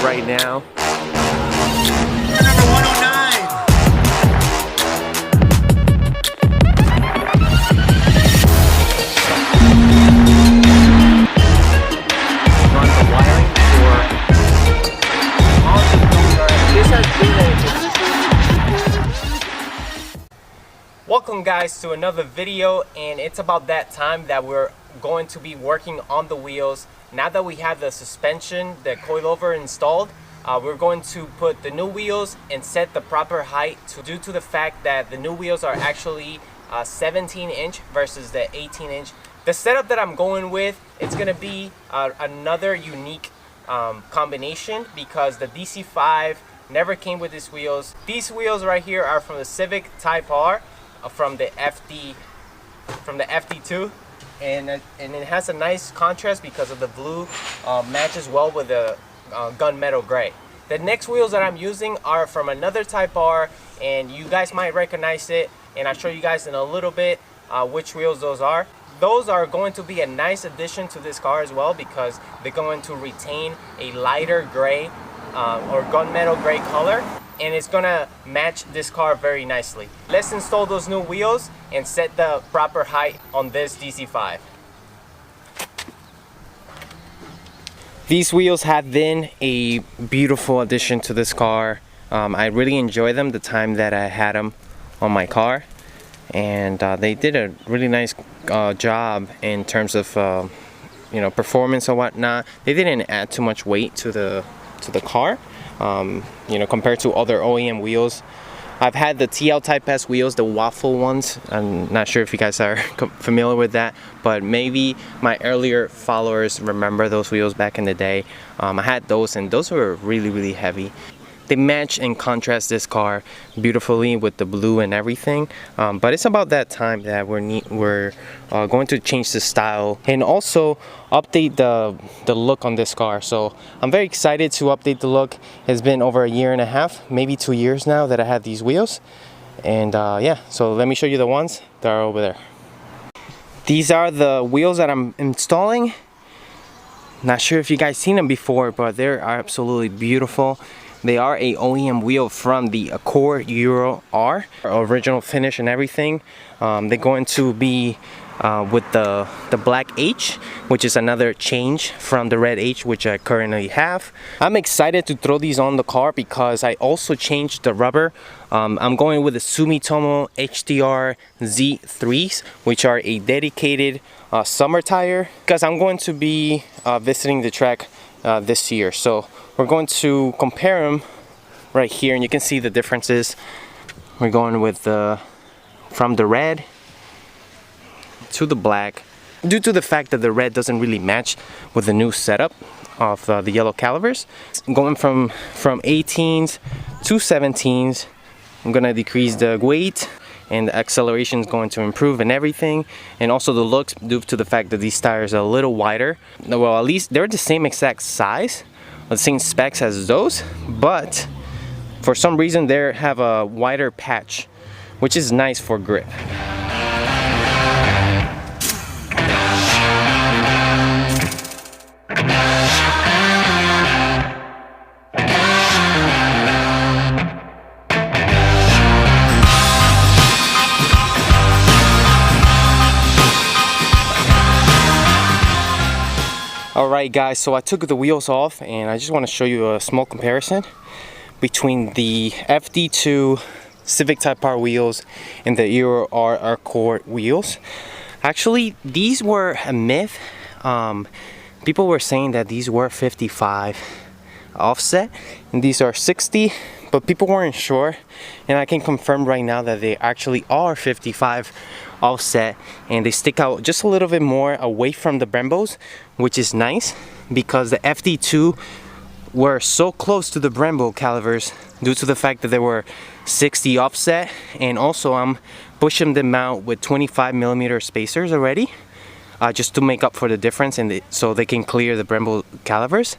right now. Number 109. Run the wiring for all the programs. This has been Welcome guys to another video, and it's about that time that we're going to be working on the wheels. Now that we have the suspension, the coilover installed, we're going to put the new wheels and set the proper height due to the fact that the new wheels are actually 17-inch versus the 18-inch. The setup that I'm going with, it's going to be another unique combination because the DC5 never came with these wheels. These wheels right here are from the Civic Type R from the FD2. And it has a nice contrast because of the blue matches well with the gunmetal gray. The next wheels that I'm using are from another Type R, and you guys might recognize it, and I'll show you guys in a little bit which wheels those are. Those are going to be a nice addition to this car as well because they're going to retain a lighter gray or gunmetal gray color, and it's gonna match this car very nicely. Let's install those new wheels and set the proper height on this DC5. These wheels have been a beautiful addition to this car. I really enjoy them the time that I had them on my car, and they did a really nice job in terms of you know, performance and whatnot. They didn't add too much weight to the car. You know, compared to other OEM wheels. I've had the TL Type S wheels, the waffle ones. I'm not sure if you guys are familiar with that, but maybe my earlier followers remember those wheels back in the day. I had those, and those were really heavy. They match and contrast this car beautifully with the blue and everything, but it's about that time that we're going to change the style and also update the look on this car. So I'm very excited to update the look. It's been over a year and a half, maybe 2 years now that I had these wheels, and yeah, so let me show you the ones that are over there. These are the wheels that I'm installing. Not sure if you guys seen them before, but they're absolutely beautiful. They are a OEM wheel from the Coilover R, original finish and everything. They're going to be with the black H, which is another change from the red H, which I currently have. I'm excited to throw these on the car because I also changed the rubber. I'm going with the Sumitomo HDR Z3s, which are a dedicated summer tire, because I'm going to be visiting the track this year. So we're going to compare them right here, and you can see the differences. We're going with from the red to the black, due to the fact that the red doesn't really match with the new setup of the yellow calipers. Going from 18s to 17s, I'm gonna decrease the weight, and the acceleration is going to improve and everything, and also the looks due to the fact that these tires are a little wider. Well, at least they're the same exact size, the same specs as those, but for some reason they have a wider patch, which is nice for grip. Alright guys, so I took the wheels off, and I just want to show you a small comparison between the FD2 Civic Type R wheels and the Euro R Accord wheels. Actually, these were a myth. People were saying that these were 55 offset and these are 60, but people weren't sure, and I can confirm right now that they actually are 55 offset, and they stick out just a little bit more away from the Brembos, which is nice because the FD2 were so close to the Brembo calipers due to the fact that they were 60 offset, and also I'm pushing them out with 25mm spacers already, just to make up for the difference, and so they can clear the Brembo calipers.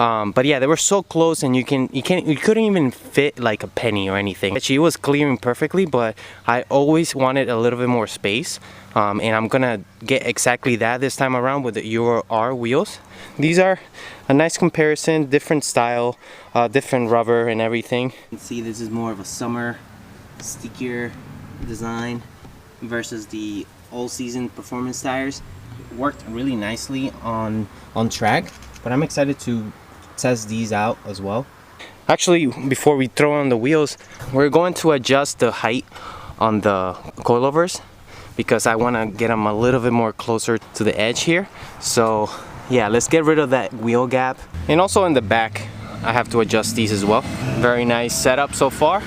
But yeah, they were so close, and you couldn't even fit like a penny or anything. She was clearing perfectly, but I always wanted a little bit more space, and I'm gonna get exactly that this time around with the Euro R wheels. These are a nice comparison, different style, different rubber and everything. You can see this is more of a summer, stickier design versus the all-season performance tires. It worked really nicely on track, but I'm excited to test these out as well. Actually, before we throw on the wheels, we're going to adjust the height on the coilovers because I want to get them a little bit more closer to the edge here. So yeah, let's get rid of that wheel gap. And also in the back, I have to adjust these as well. Very nice setup so far.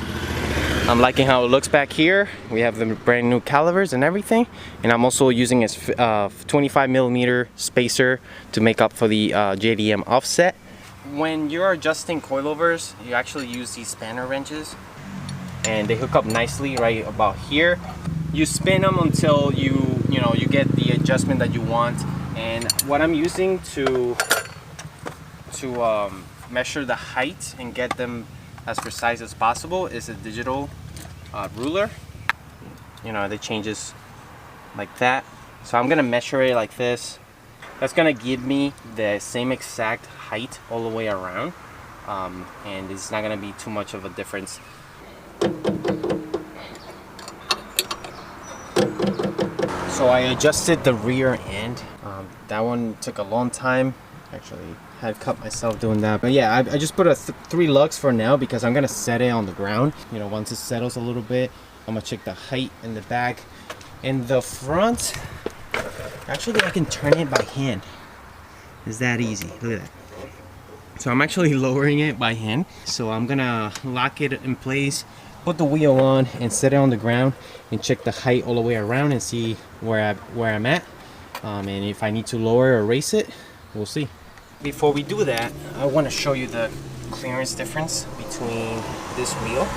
I'm liking how it looks back here. We have the brand new calipers and everything, and I'm also using a 25 millimeter spacer to make up for the JDM offset. When you're adjusting coilovers, you actually use these spanner wrenches, and they hook up nicely right about here. You spin them until you get the adjustment that you want. And what I'm using to measure the height and get them as precise as possible is a digital ruler. It changes like that. So I'm gonna measure it like this. That's gonna give me the same exact height all the way around, and it's not gonna be too much of a difference. So I adjusted the rear end. That one took a long time. Actually, had cut myself doing that, but yeah, I just put a 3 lugs for now because I'm gonna set it on the ground. Once it settles a little bit, I'm gonna check the height in the back. In the front, actually I can turn it by hand. It's that easy. Look at that. So I'm actually lowering it by hand. So I'm gonna lock it in place, put the wheel on, and set it on the ground, and check the height all the way around and see where I'm at. And if I need to lower or raise it, we'll see. Before we do that, I want to show you the clearance difference between this wheel.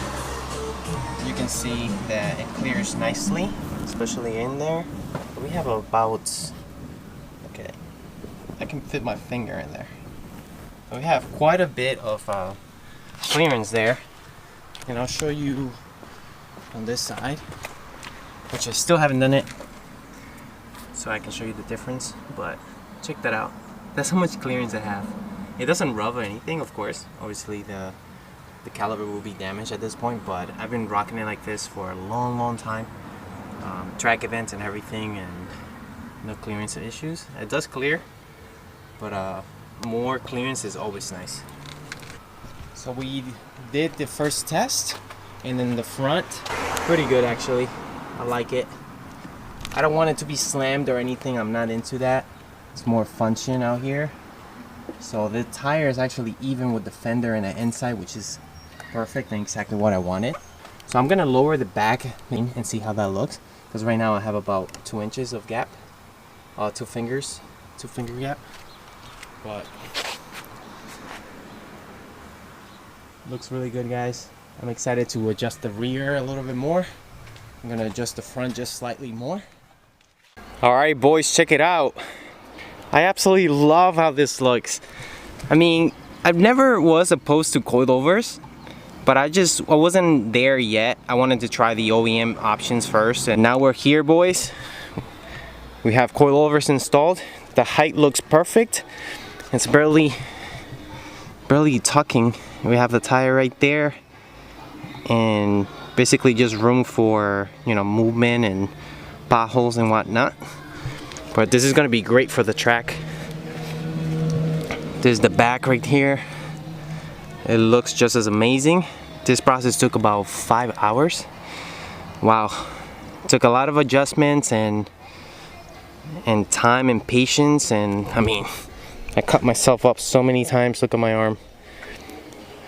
You can see that it clears nicely, especially in there. We have about, okay, I can fit my finger in there. So we have quite a bit of clearance there. And I'll show you on this side, which I still haven't done it, so I can show you the difference, but check that out. That's how much clearance I have. It doesn't rub or anything, of course. Obviously the caliper will be damaged at this point, but I've been rocking it like this for a long time. Track events and everything, and no clearance issues. It does clear, but more clearance is always nice. So we did the first test, and then the front, pretty good actually. I like it. I don't want it to be slammed or anything. I'm not into that. It's more function out here. So the tire is actually even with the fender and the inside, which is perfect and exactly what I wanted. So I'm gonna lower the back and see how that looks, because right now I have about 2 inches of gap, 2 finger gap, but looks really good, guys. I'm excited to adjust the rear a little bit more. I'm gonna adjust the front just slightly more. All right, boys, check it out. I absolutely love how this looks. I mean, I've never was opposed to coilovers, but I wasn't there yet. I wanted to try the OEM options first, and now we're here, boys. We have coilovers installed. The height looks perfect. It's barely tucking. We have the tire right there, and basically just room for movement and potholes and whatnot. But this is gonna be great for the track. There's the back right here. It looks just as amazing. This process took about 5 hours. Wow. Took a lot of adjustments and time and patience, and I mean, I cut myself up so many times. Look at my arm.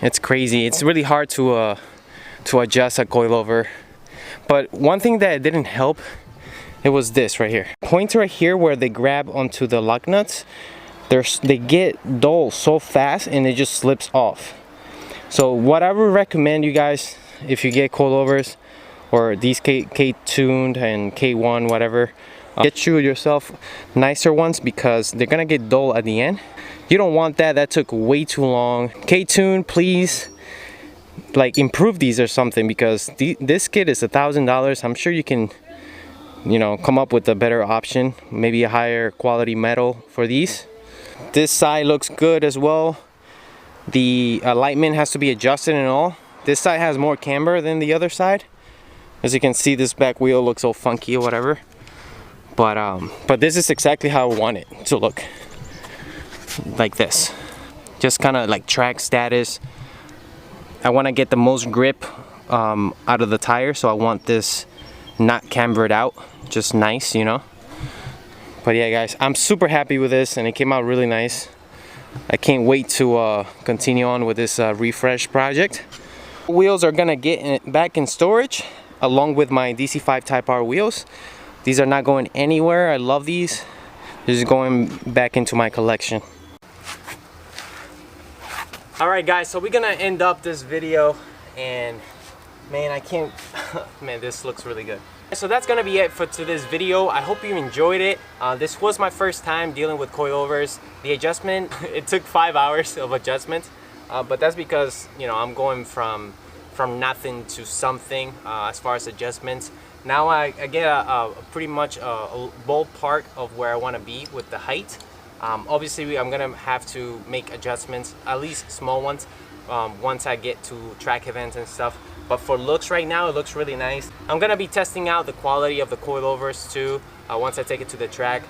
It's crazy. It's really hard to adjust a coilover. But one thing that didn't help, it was this right here. Pointer right here where they grab onto the lug nuts, they get dull so fast and it just slips off. So what I would recommend you guys, if you get coilovers or these K-tuned and K1 whatever, get you yourself nicer ones, because they're gonna get dull at the end. You don't want that. That took way too long. K-Tune, please, like, improve these or something, because this kit is $1,000. I'm sure you can, you know, come up with a better option, maybe a higher quality metal for these. This side looks good as well. The alignment has to be adjusted and all. This side has more camber than the other side. As you can see, this back wheel looks all funky or whatever. But this is exactly how I want it to look. Like this. Just kind of like track status. I want to get the most grip out of the tire, so I want this not cambered out. Just nice, you know. But yeah, guys, I'm super happy with this, and it came out really nice. I can't wait to continue on with this refresh project. Wheels are gonna get back in storage along with my DC5 Type R wheels. These are not going anywhere. I love these. They're just going back into my collection. Alright guys, so we're gonna end up this video, and man, I can't man, this looks really good. So that's gonna be it for today's video. I hope you enjoyed it. This was my first time dealing with coilovers. The adjustment, it took 5 hours of adjustment, but that's because, you know, I'm going from nothing to something as far as adjustments. Now I get a pretty much a ballpark of where I want to be with the height. Obviously I'm gonna have to make adjustments, at least small ones, once I get to track events and stuff. But for looks right now, it looks really nice. I'm gonna be testing out the quality of the coilovers too once I take it to the track.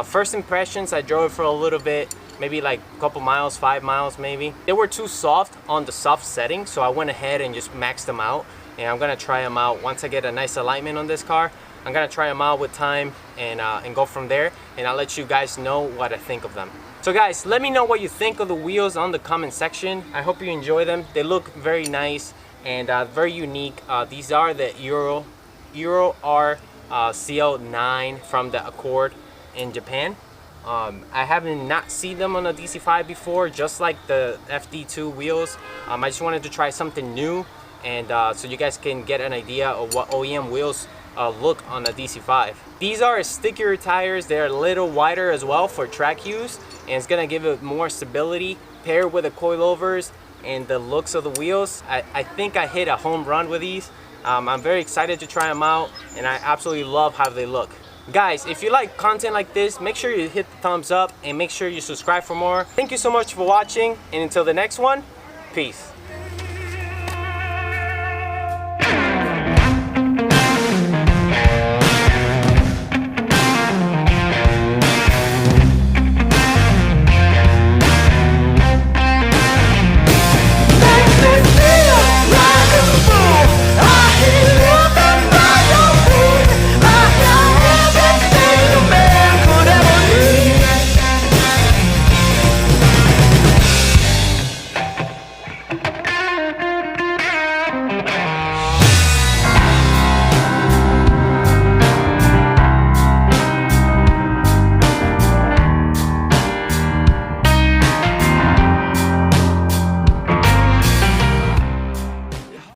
First impressions, I drove it for a little bit, maybe like a couple miles, 5 miles maybe. They were too soft on the soft setting, so I went ahead and just maxed them out. And I'm gonna try them out once I get a nice alignment on this car. I'm gonna try them out with time and go from there, and I'll let you guys know what I think of them. So guys, let me know what you think of the wheels on the comment section. I hope you enjoy them. They look very nice and very unique. These are the Euro R CL9 from the Accord in Japan. I haven't not seen them on a DC5 before, just like the FD2 wheels. I just wanted to try something new, and so you guys can get an idea of what OEM wheels look on a DC5. These are stickier tires. They're a little wider as well for track use, and it's gonna give it more stability paired with the coilovers and the looks of the wheels. I think I hit a home run with these. I'm very excited to try them out, and I absolutely love how they look. Guys, if you like content like this, make sure you hit the thumbs up and make sure you subscribe for more. Thank you so much for watching, and until the next one, peace.